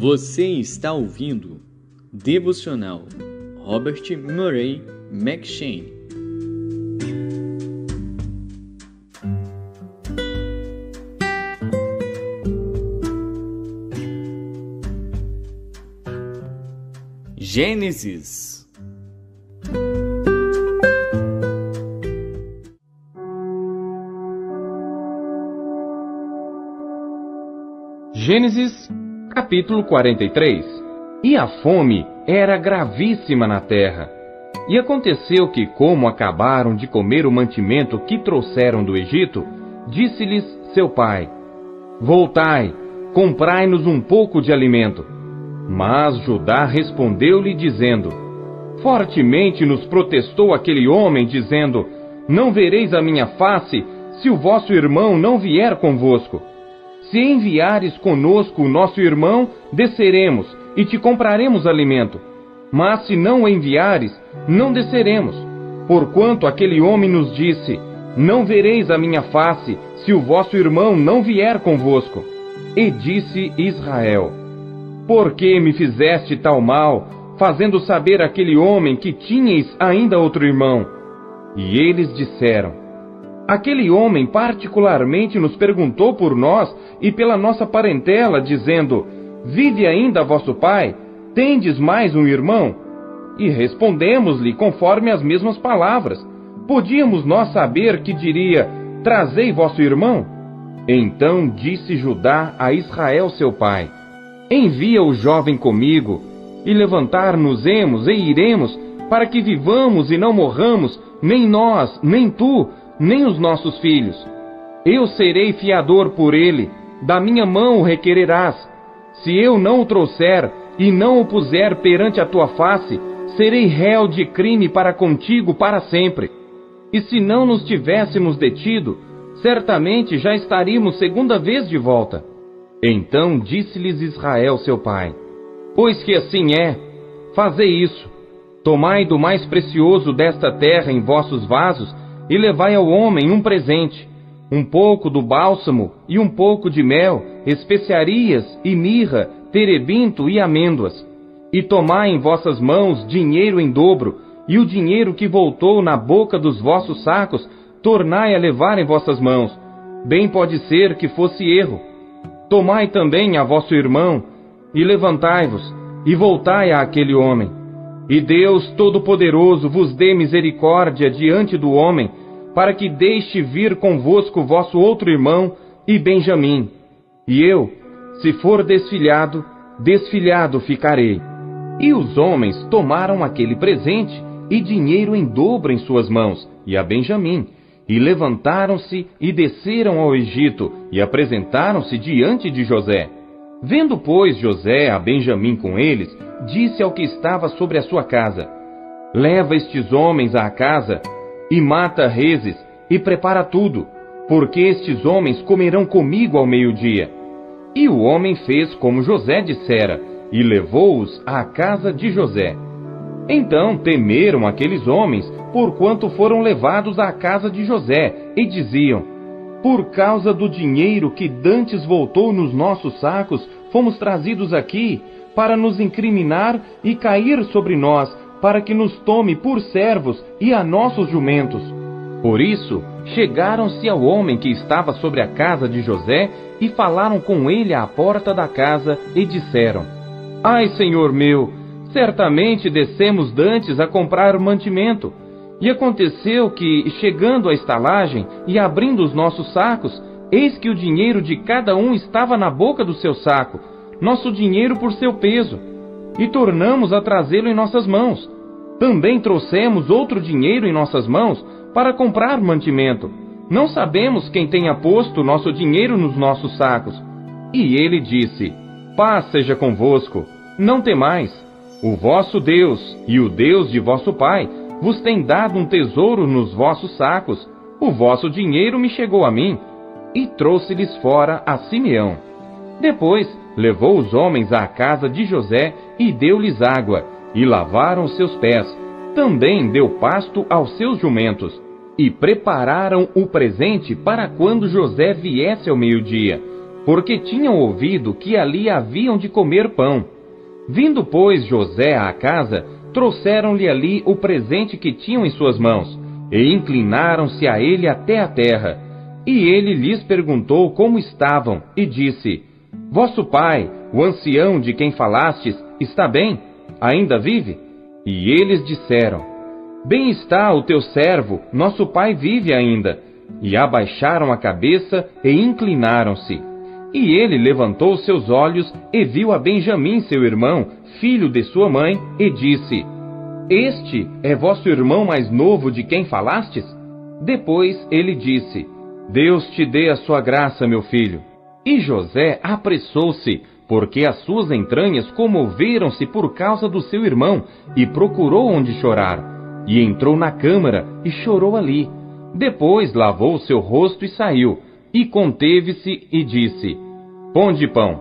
Você está ouvindo Devocional Robert Murray M'Cheyne. Gênesis. Gênesis, capítulo 43. E a fome era gravíssima na terra. E aconteceu que, como acabaram de comer o mantimento que trouxeram do Egito, disse-lhes seu pai: Voltai, comprai-nos um pouco de alimento. Mas Judá respondeu-lhe dizendo: Fortemente nos protestou aquele homem, dizendo: Não vereis a minha face, se o vosso irmão não vier convosco. Se enviares conosco o nosso irmão, desceremos, e te compraremos alimento. Mas se não o enviares, não desceremos. Porquanto aquele homem nos disse: Não vereis a minha face, se o vosso irmão não vier convosco. E disse Israel: Por que me fizeste tal mal, fazendo saber àquele homem que tinhais ainda outro irmão? E eles disseram: Aquele homem particularmente nos perguntou por nós e pela nossa parentela, dizendo: Vive ainda vosso pai? Tendes mais um irmão? E respondemos-lhe conforme as mesmas palavras. Podíamos nós saber que diria: Trazei vosso irmão? Então disse Judá a Israel seu pai: Envia o jovem comigo, e levantar-nos-emos e iremos, para que vivamos e não morramos, nem nós, nem tu, nem os nossos filhos. Eu serei fiador por ele, da minha mão o requererás. Se eu não o trouxer e não o puser perante a tua face, serei réu de crime para contigo para sempre. E se não nos tivéssemos detido, certamente já estaríamos segunda vez de volta. Então disse-lhes Israel seu pai: Pois que assim é, fazei isso. Tomai do mais precioso desta terra em vossos vasos, e levai ao homem um presente, um pouco do bálsamo e um pouco de mel, especiarias e mirra, terebinto e amêndoas. E tomai em vossas mãos dinheiro em dobro, e o dinheiro que voltou na boca dos vossos sacos, tornai a levar em vossas mãos. Bem pode ser que fosse erro. Tomai também a vosso irmão, e levantai-vos, e voltai àquele homem. E Deus Todo-Poderoso vos dê misericórdia diante do homem, para que deixe vir convosco vosso outro irmão, e Benjamim. E eu, se for desfilhado, desfilhado ficarei. E os homens tomaram aquele presente, e dinheiro em dobro em suas mãos, e a Benjamim, e levantaram-se e desceram ao Egito, e apresentaram-se diante de José. Vendo, pois, José a Benjamim com eles, disse ao que estava sobre a sua casa: Leva estes homens à casa, e mata reses, e prepara tudo, porque estes homens comerão comigo ao meio-dia. E o homem fez como José dissera, e levou-os à casa de José. Então temeram aqueles homens, porquanto foram levados à casa de José, e diziam: Por causa do dinheiro que dantes voltou nos nossos sacos, fomos trazidos aqui, para nos incriminar e cair sobre nós, para que nos tome por servos e a nossos jumentos. Por isso, chegaram-se ao homem que estava sobre a casa de José, e falaram com ele à porta da casa, e disseram: Ai, senhor meu, certamente descemos dantes a comprar mantimento. E aconteceu que, chegando à estalagem e abrindo os nossos sacos, eis que o dinheiro de cada um estava na boca do seu saco, nosso dinheiro por seu peso, e tornamos a trazê-lo em nossas mãos. Também trouxemos outro dinheiro em nossas mãos para comprar mantimento. Não sabemos quem tenha posto nosso dinheiro nos nossos sacos. E ele disse: Paz seja convosco, não temais. O vosso Deus e o Deus de vosso pai vos tem dado um tesouro nos vossos sacos. O vosso dinheiro me chegou a mim. E trouxe-lhes fora a Simeão. Depois levou os homens à casa de José e deu-lhes água, e lavaram seus pés. Também deu pasto aos seus jumentos. E prepararam o presente para quando José viesse ao meio-dia. porque tinham ouvido que ali haviam de comer pão. Vindo, pois, José à casa, trouxeram-lhe ali o presente que tinham em suas mãos, e inclinaram-se a ele até a terra. E ele lhes perguntou como estavam, e disse: Vosso pai, o ancião de quem falastes, está bem? Ainda vive? E eles disseram: Bem está o teu servo, nosso pai vive ainda. E abaixaram a cabeça e inclinaram-se. E ele levantou seus olhos e viu a Benjamim, seu irmão, filho de sua mãe, e disse: Este é vosso irmão mais novo de quem falastes? Depois ele disse: Deus te dê a sua graça, meu filho. E José apressou-se, porque as suas entranhas comoveram-se por causa do seu irmão, e procurou onde chorar. E entrou na câmara e chorou ali. Depois lavou seu rosto e saiu, e conteve-se e disse: Ponde pão.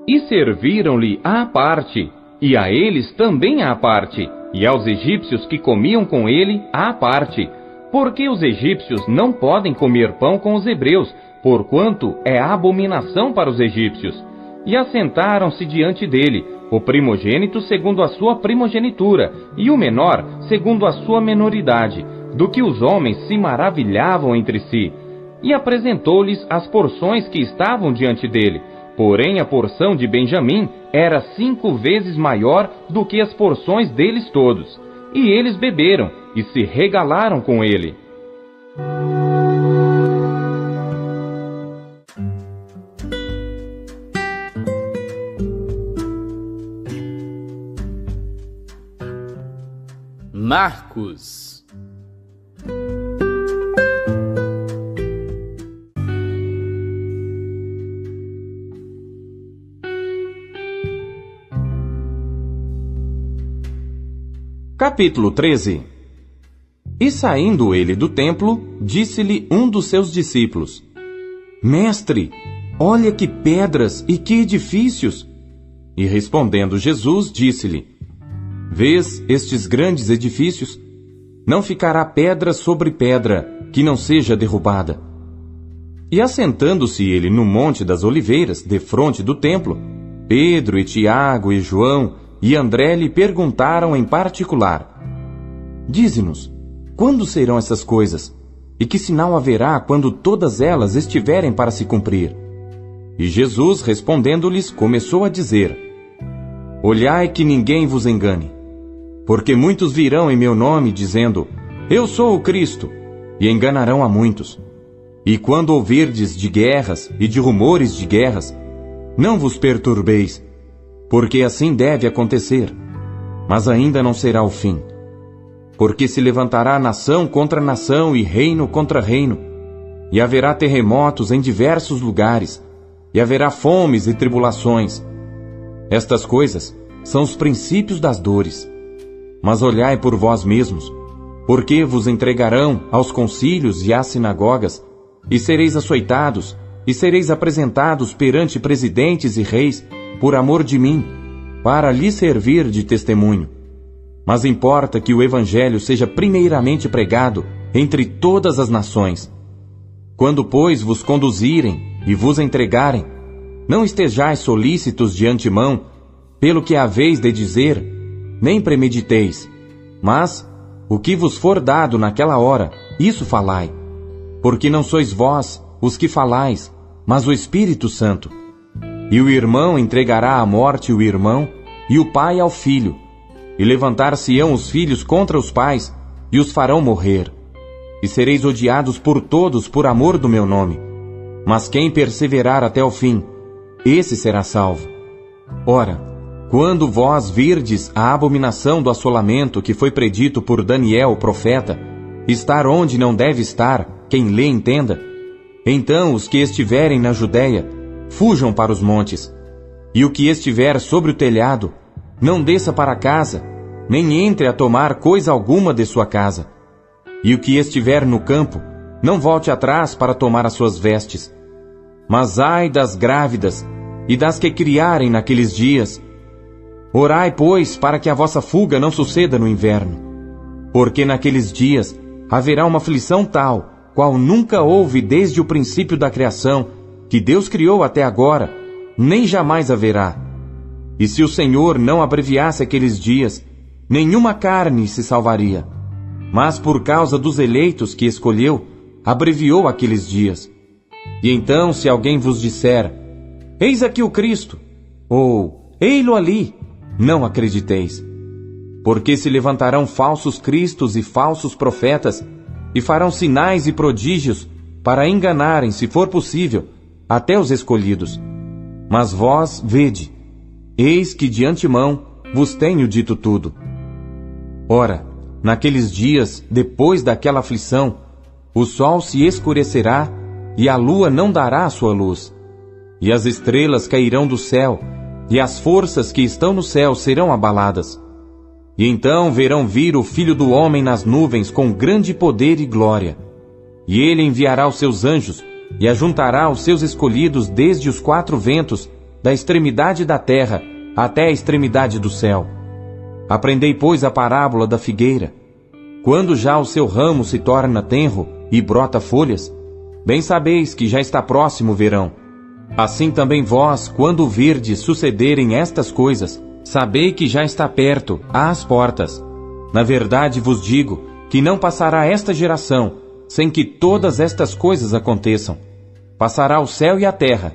E serviram-lhe à parte, e a eles também à parte, e aos egípcios que comiam com ele à parte, porque os egípcios não podem comer pão com os hebreus, porquanto é abominação para os egípcios. E assentaram-se diante dele, o primogênito segundo a sua primogenitura, e o menor segundo a sua menoridade, do que os homens se maravilhavam entre si. E apresentou-lhes as porções que estavam diante dele. Porém a porção de Benjamim era 5 vezes maior do que as porções deles todos. E eles beberam, e se regalaram com ele. Marcos. Capítulo 13. E saindo ele do templo, disse-lhe um dos seus discípulos: Mestre, olha que pedras e que edifícios! E respondendo Jesus, disse-lhe: Vês estes grandes edifícios? Não ficará pedra sobre pedra, que não seja derrubada. E assentando-se ele no Monte das Oliveiras, defronte do templo, Pedro e Tiago e João e André lhe perguntaram em particular: Dize-nos, quando serão essas coisas? E que sinal haverá quando todas elas estiverem para se cumprir? E Jesus, respondendo-lhes, começou a dizer: Olhai que ninguém vos engane. Porque muitos virão em meu nome, dizendo: Eu sou o Cristo, e enganarão a muitos. E quando ouvirdes de guerras e de rumores de guerras, não vos perturbeis, porque assim deve acontecer, mas ainda não será o fim. Porque se levantará nação contra nação e reino contra reino, e haverá terremotos em diversos lugares, e haverá fomes e tribulações. Estas coisas são os princípios das dores. Mas olhai por vós mesmos, porque vos entregarão aos concílios e às sinagogas, e sereis açoitados, e sereis apresentados perante presidentes e reis, por amor de mim, para lhes servir de testemunho. Mas importa que o Evangelho seja primeiramente pregado entre todas as nações. Quando, pois, vos conduzirem e vos entregarem, não estejais solícitos de antemão, pelo que haveis de dizer, nem premediteis, mas o que vos for dado naquela hora, isso falai. Porque não sois vós os que falais, mas o Espírito Santo. E o irmão entregará à morte o irmão, e o pai ao filho. E levantar-se-ão os filhos contra os pais, e os farão morrer. E sereis odiados por todos por amor do meu nome. Mas quem perseverar até o fim, esse será salvo. Ora, quando vós virdes a abominação do assolamento que foi predito por Daniel, o profeta, estar onde não deve estar, quem lê entenda, então os que estiverem na Judéia, fujam para os montes, e o que estiver sobre o telhado, não desça para casa, nem entre a tomar coisa alguma de sua casa. E o que estiver no campo, não volte atrás para tomar as suas vestes. Mas ai das grávidas e das que criarem naqueles dias. Orai, pois, para que a vossa fuga não suceda no inverno. Porque naqueles dias haverá uma aflição tal, qual nunca houve desde o princípio da criação, que Deus criou até agora, nem jamais haverá. E se o Senhor não abreviasse aqueles dias, nenhuma carne se salvaria. Mas por causa dos eleitos que escolheu, abreviou aqueles dias. E então, se alguém vos disser, eis aqui o Cristo, ou ei-lo ali, não acrediteis. Porque se levantarão falsos cristos e falsos profetas, e farão sinais e prodígios, para enganarem, se for possível, até os escolhidos. Mas vós vede, eis que de antemão vos tenho dito tudo. Ora, naqueles dias, depois daquela aflição, o sol se escurecerá, e a lua não dará a sua luz. E as estrelas cairão do céu, e as forças que estão no céu serão abaladas. E então verão vir o Filho do Homem nas nuvens com grande poder e glória. E ele enviará os seus anjos, e ajuntará os seus escolhidos desde os quatro ventos, da extremidade da terra até a extremidade do céu. Aprendei, pois, a parábola da figueira. Quando já o seu ramo se torna tenro e brota folhas, bem sabeis que já está próximo o verão. Assim também vós, quando virdes sucederem estas coisas, sabei que já está perto, às portas. Na verdade vos digo, que não passará esta geração, sem que todas estas coisas aconteçam. Passará o céu e a terra,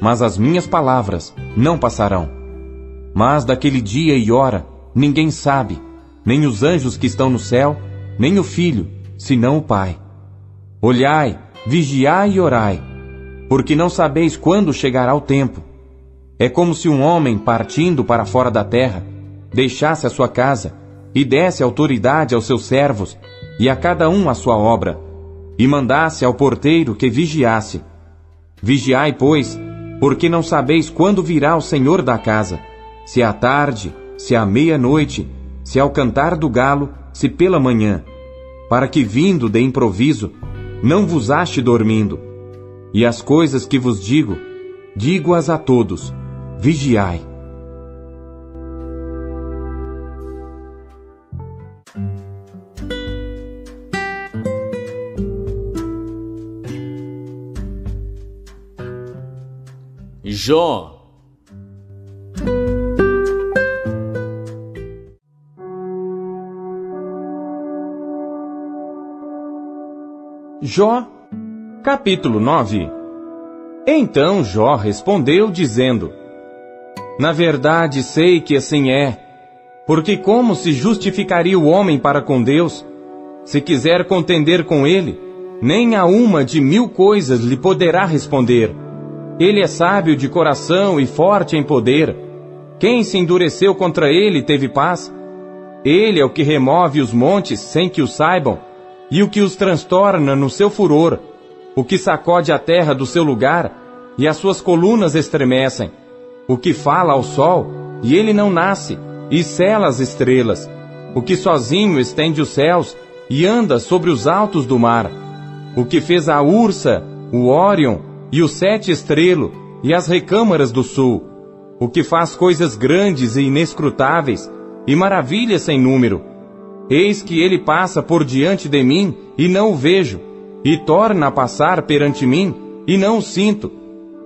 mas as minhas palavras não passarão. Mas daquele dia e hora, ninguém sabe, nem os anjos que estão no céu, nem o Filho, senão o Pai. Olhai, vigiai e orai, porque não sabeis quando chegará o tempo. É como se um homem, partindo para fora da terra, deixasse a sua casa, e desse autoridade aos seus servos, e a cada um a sua obra, e mandasse ao porteiro que vigiasse. Vigiai, pois, porque não sabeis quando virá o Senhor da casa, se à tarde, se à meia-noite, se ao cantar do galo, se pela manhã, para que vindo de improviso, não vos ache dormindo. E as coisas que vos digo, digo-as a todos, vigiai. Jó. Jó, capítulo 9. Então Jó respondeu, dizendo: Na verdade sei que assim é, porque como se justificaria o homem para com Deus? Se quiser contender com ele, nem a uma de 1000 coisas lhe poderá responder. Ele é sábio de coração e forte em poder. Quem se endureceu contra ele teve paz? Ele é o que remove os montes sem que o saibam, e o que os transtorna no seu furor, o que sacode a terra do seu lugar, e as suas colunas estremecem, o que fala ao sol, e ele não nasce, e cela as estrelas, o que sozinho estende os céus, e anda sobre os altos do mar, o que fez a Ursa, o Órion, e o 7 estrelo, e as recâmaras do sul, o que faz coisas grandes e inescrutáveis, e maravilhas sem número. Eis que ele passa por diante de mim, e não o vejo, e torna a passar perante mim, e não o sinto.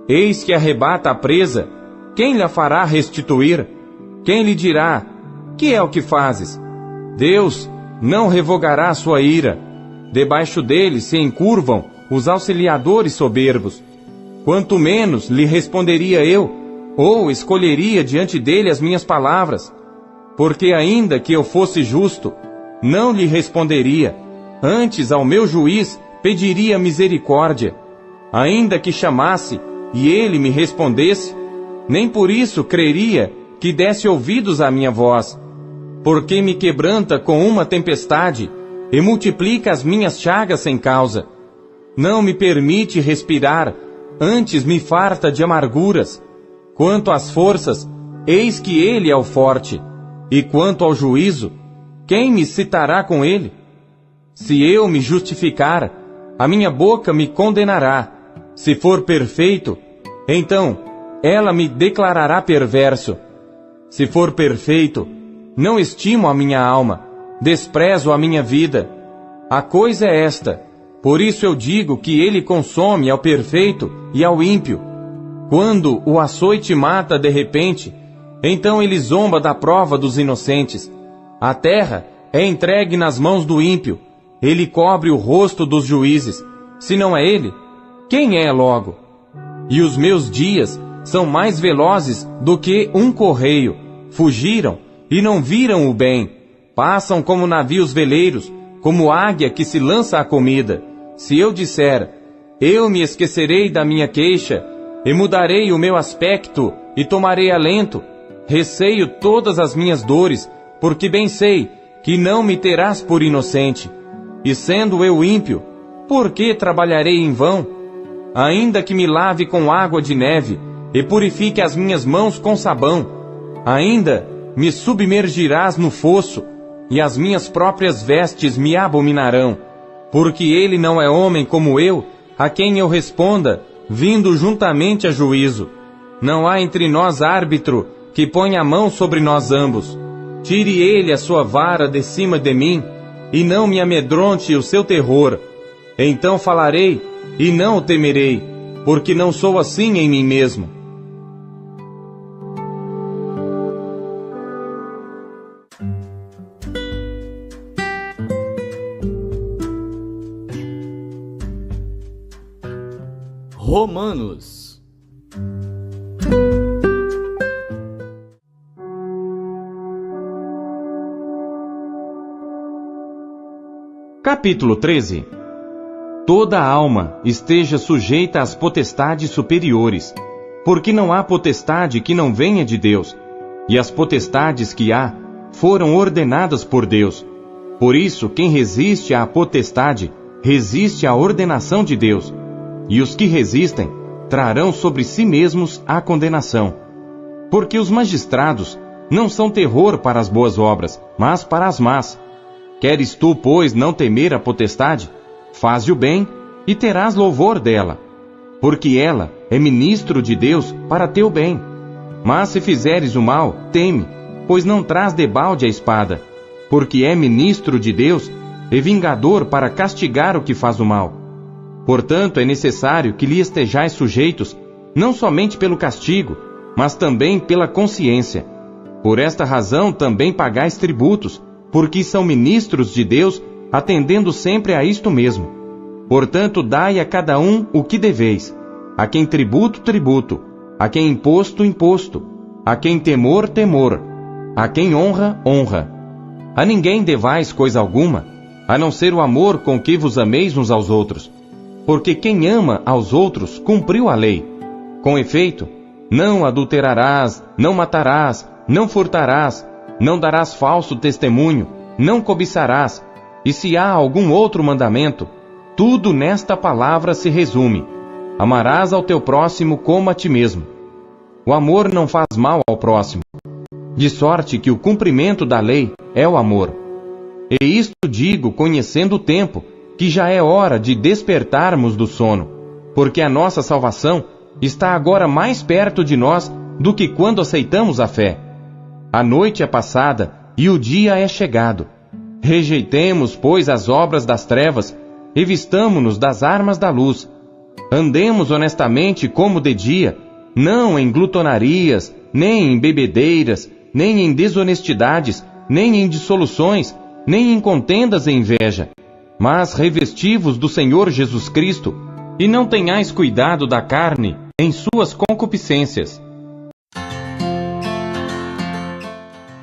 Eis que arrebata a presa, quem lhe fará restituir? Quem lhe dirá, que é o que fazes? Deus não revogará sua ira. Debaixo dele se encurvam os auxiliadores soberbos. Quanto menos lhe responderia eu, ou escolheria diante dele as minhas palavras. Porque ainda que eu fosse justo, não lhe responderia, antes ao meu juiz pediria misericórdia. Ainda que chamasse, e ele me respondesse, nem por isso creria que desse ouvidos à minha voz. Porque me quebranta com uma tempestade, e multiplica as minhas chagas sem causa. Não me permite respirar, antes me farta de amarguras. Quanto às forças, eis que ele é o forte. E quanto ao juízo, quem me citará com ele? Se eu me justificar, a minha boca me condenará. Se for perfeito, então ela me declarará perverso. Se for perfeito, não estimo a minha alma, desprezo a minha vida. A coisa é esta, Por isso eu digo que ele consome ao perfeito e ao ímpio. Quando o açoite mata de repente, então ele zomba da prova dos inocentes. A terra é entregue nas mãos do ímpio. Ele cobre o rosto dos juízes. Se não é ele, quem é logo? E os meus dias são mais velozes do que um correio. Fugiram e não viram o bem. Passam como navios veleiros, como águia que se lança à comida. Se eu disser, eu me esquecerei da minha queixa, e mudarei o meu aspecto, e tomarei alento, receio todas as minhas dores, porque bem sei que não me terás por inocente. E sendo eu ímpio, por que trabalharei em vão? Ainda que me lave com água de neve, e purifique as minhas mãos com sabão, ainda me submergirás no fosso, e as minhas próprias vestes me abominarão. Porque ele não é homem como eu, a quem eu responda, vindo juntamente a juízo. Não há entre nós árbitro que ponha a mão sobre nós ambos. Tire ele a sua vara de cima de mim, e não me amedronte o seu terror. Então falarei, e não o temerei, porque não sou assim em mim mesmo. Romanos. Capítulo 13. Toda alma esteja sujeita às potestades superiores, porque não há potestade que não venha de Deus, e as potestades que há foram ordenadas por Deus. Por isso, quem resiste à potestade, resiste à ordenação de Deus. E os que resistem trarão sobre si mesmos a condenação. Porque os magistrados não são terror para as boas obras, mas para as más. Queres tu, pois, não temer a potestade? Faze o bem e terás louvor dela. Porque ela é ministro de Deus para teu bem. Mas se fizeres o mal, teme, pois não traz debalde a espada. Porque é ministro de Deus e vingador para castigar o que faz o mal. Portanto, é necessário que lhe estejais sujeitos, não somente pelo castigo, mas também pela consciência. Por esta razão também pagais tributos, porque são ministros de Deus, atendendo sempre a isto mesmo. Portanto, dai a cada um o que deveis. A quem tributo, tributo. A quem imposto, imposto. A quem temor, temor. A quem honra, honra. A ninguém devais coisa alguma, a não ser o amor com que vos ameis uns aos outros. Porque quem ama aos outros cumpriu a lei. Com efeito, não adulterarás, não matarás, não furtarás, não darás falso testemunho, não cobiçarás. E se há algum outro mandamento, tudo nesta palavra se resume: amarás ao teu próximo como a ti mesmo. O amor não faz mal ao próximo, de sorte que o cumprimento da lei é o amor. E isto digo conhecendo o tempo, que já é hora de despertarmos do sono, porque a nossa salvação está agora mais perto de nós do que quando aceitamos a fé. A noite é passada e o dia é chegado. Rejeitemos, pois, as obras das trevas e vistamo-nos das armas da luz. Andemos honestamente como de dia, não em glutonarias, nem em bebedeiras, nem em desonestidades, nem em dissoluções, nem em contendas e inveja. Mas revesti-vos do Senhor Jesus Cristo, e não tenhais cuidado da carne em suas concupiscências.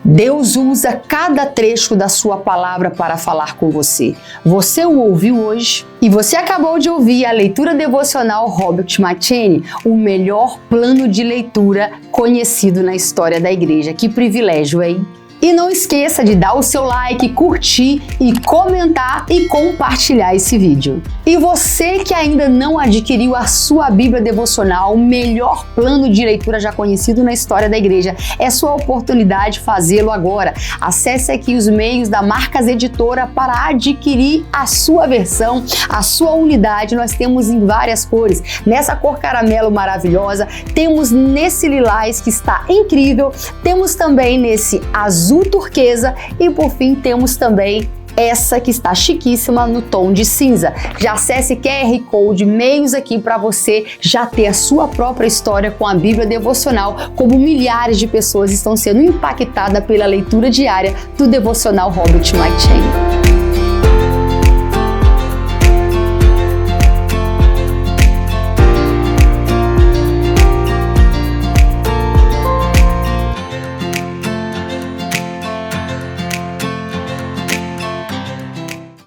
Deus usa cada trecho da sua palavra para falar com você. Você o ouviu hoje? E você acabou de ouvir a leitura devocional Robert McCheyne, o melhor plano de leitura conhecido na história da igreja. Que privilégio, hein? E não esqueça de dar o seu like, curtir e comentar e compartilhar esse vídeo. E você que ainda não adquiriu a sua Bíblia devocional, o melhor plano de leitura já conhecido na história da igreja, é sua oportunidade de fazê-lo agora. Acesse aqui os meios da Marcas Editora para adquirir a sua versão, a sua unidade. Nós temos em várias cores. Nessa cor caramelo maravilhosa, temos nesse lilás que está incrível, temos também nesse azul turquesa e por fim temos também essa que está chiquíssima no tom de cinza. Já acesse QR Code, meios aqui para você já ter a sua própria história com a Bíblia Devocional, como milhares de pessoas estão sendo impactadas pela leitura diária do Devocional Robert McCheyne.